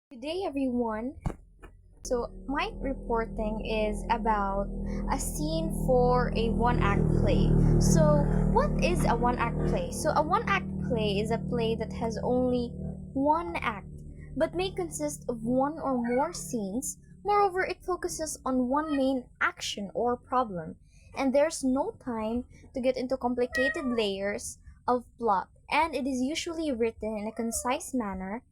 Good day, everyone. So, my reporting is about a scene for a one act play. So, what is a one act play? So, a one act play is a play that has only one act but may consist of one or more scenes. Moreover, it focuses on one main action or problem, and there's no time to get into complicated layers of plot, and it is usually written in a concise manner.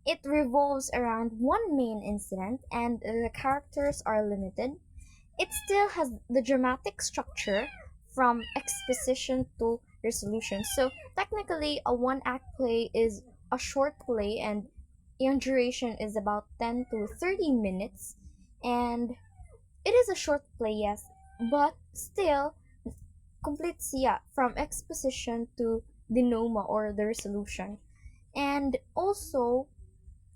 It revolves around one main incident and the characters are limited. It still has the dramatic structure from exposition to resolution. So technically a one act play is a short play and in duration is about 10 to 30 minutes, and it is a short play, yes, but still completes, yeah, from exposition to denouement or the resolution. And also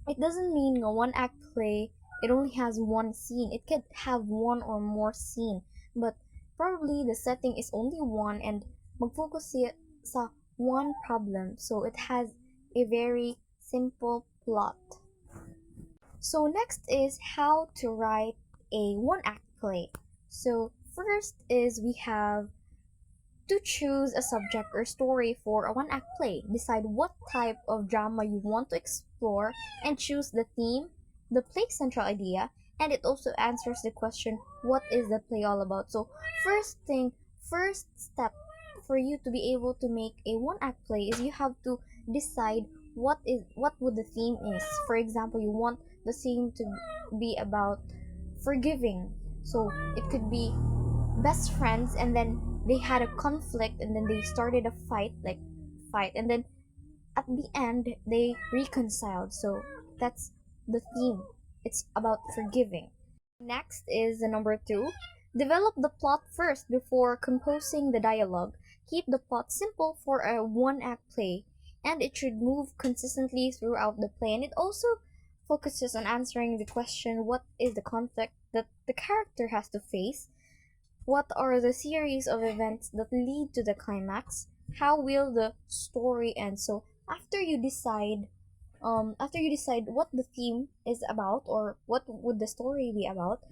it doesn't mean a one act play it only has one scene. It could have one or more scene, but probably the setting is only one and mag-focus siya sa one problem. So it has a very simple plot. So next is how to write a one act play. So first is we have to choose a subject or story for a one act play. Decide what type of drama you want to explore and choose the theme, the play's central idea, and it also answers the question what is the play all about. So, first step for you to be able to make a one act play is you have to decide what would the theme is. For example, you want the theme to be about forgiving. So, it could be best friends and then they had a conflict and then they started a fight and then at the end they reconciled. So that's the theme. It's about forgiving. Next is the number 2. Develop the plot first before composing the dialogue. Keep the plot simple for a one act play, and it should move consistently throughout the play. And it also focuses on answering the question what is the conflict that the character has to face, what are the series of events that lead to the climax? How will the story end? So after you decide what the theme is about or what would the story be about,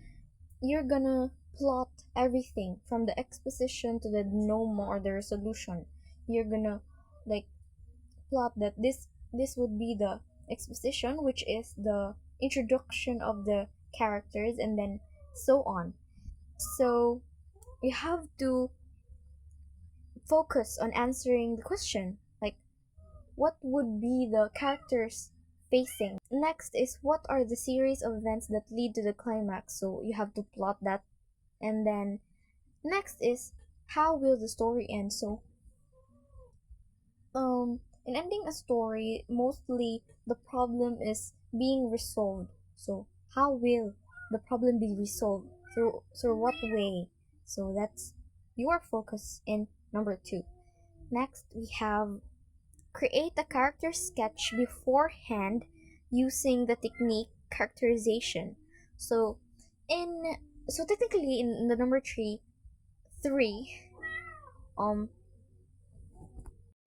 you're gonna plot everything from the exposition to the denouement or the resolution. You're gonna like plot that this would be the exposition, which is the introduction of the characters, and then so on. So you have to focus on answering the question like what would be the characters facing. Next is what are the series of events that lead to the climax, so you have to plot that. And then next is how will the story end. So in ending a story, mostly the problem is being resolved. So how will the problem be resolved, through what way? So that's your focus in number 2. Next, we have create a character sketch beforehand using the technique characterization. So in so technically in the number 3, um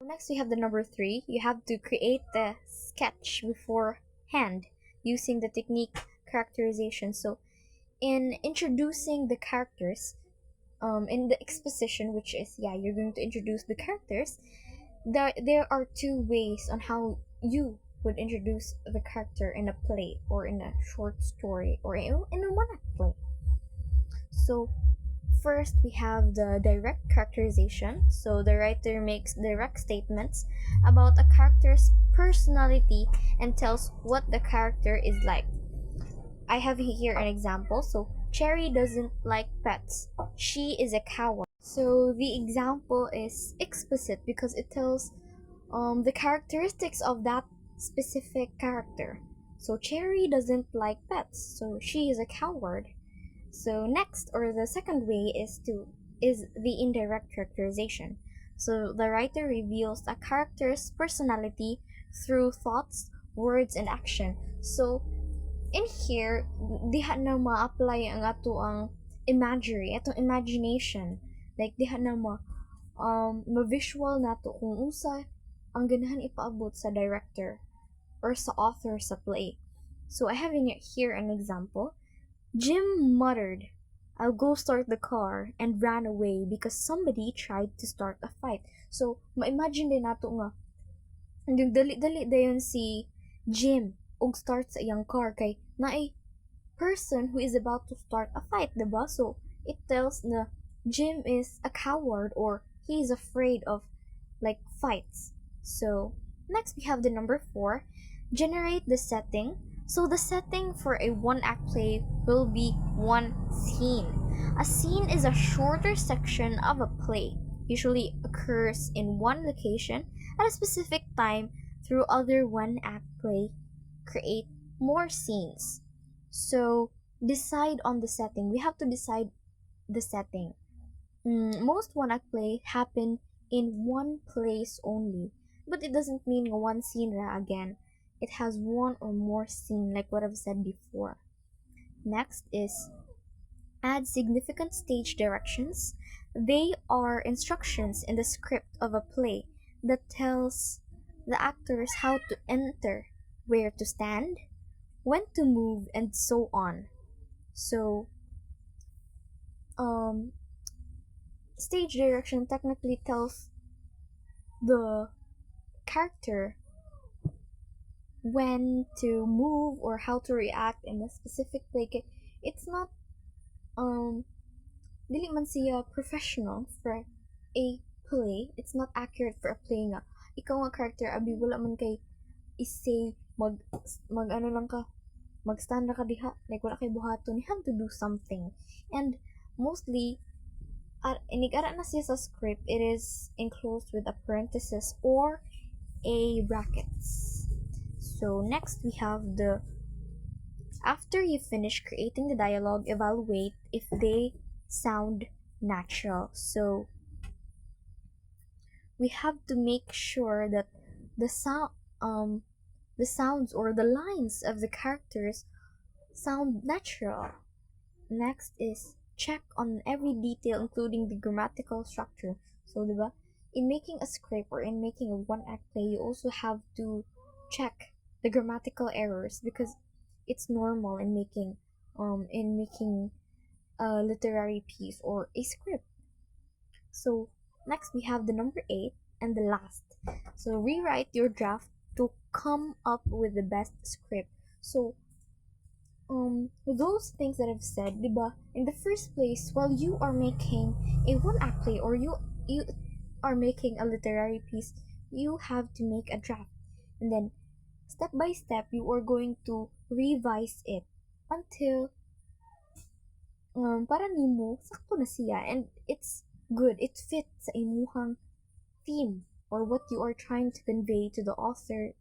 next we have the number 3. You have to create the sketch beforehand using the technique characterization. So in introducing the characters, in the exposition, which is, yeah, you're going to introduce the characters, there are two ways on how you would introduce the character in a play or in a short story or in a one act play. So first we have the direct characterization. So the writer makes direct statements about a character's personality and tells what the character is like. I have here an example. So Cherry doesn't like pets. She is a coward. So the example is explicit because it tells the characteristics of that specific character. So Cherry doesn't like pets, so she is a coward. So next, or the second way is the indirect characterization. So the writer reveals a character's personality through thoughts, words, and action. So in here, diha na ma-apply ang ato ang imagery, atong imagination. Like diha na ma-visual nato kung unsa ang ganahan ipaabot sa director or sa author sa play. So I have in here an example. Jim muttered, "I'll go start the car," and ran away because somebody tried to start a fight. So, ma-imagine din nato nga, yung dali-dali dayon si Jim og start sa iyang car kay naay person who is about to start a fight, diba? So, it tells na Jim is a coward or he is afraid of like fights. So, next we have the number 4, generate the setting. So, the setting for a one act play will be one scene. A scene is a shorter section of a play, usually occurs in one location at a specific time through other one act play create more scenes. So, decide on the setting. We have to decide the setting. Most one act play happen in one place only, but it doesn't mean one scene ra again. It has one or more scene, like what I've said before. Next is add significant stage directions. They are instructions in the script of a play that tells the actors how to enter, where to stand, when to move, and so on. So, um, stage direction technically tells the character when to move or how to react in a specific play. It's not dili man siya professional for a play. It's not accurate for a play nga. Ikaw nga character abi wala man kay isay mag ano lang ka mag-stand na ka diha like wala kay buhaton. You have to do something. And mostly inig-ara na siya sa script, it is enclosed with a parenthesis or a brackets. So next we have the after you finish creating the dialogue, evaluate if they sound natural. So we have to make sure that the sound the sounds or the lines of the characters sound natural. Next is check on every detail including the grammatical structure. So, diba? In making a script or in making a one act play, you also have to check the grammatical errors because it's normal in making a literary piece or a script. So, next we have the number 8 and the last. So, rewrite your draft to come up with the best script. So, those things that I've said, diba, in the first place, while you are making a one act play or you are making a literary piece, you have to make a draft. And then step by step you are going to revise it until para nimo sakto na siya and it's good. It fits sa imuhang theme or what you are trying to convey to the author,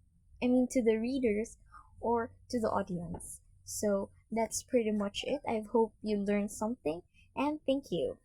I mean to the readers or to the audience. So that's pretty much it. I hope you learned something and thank you.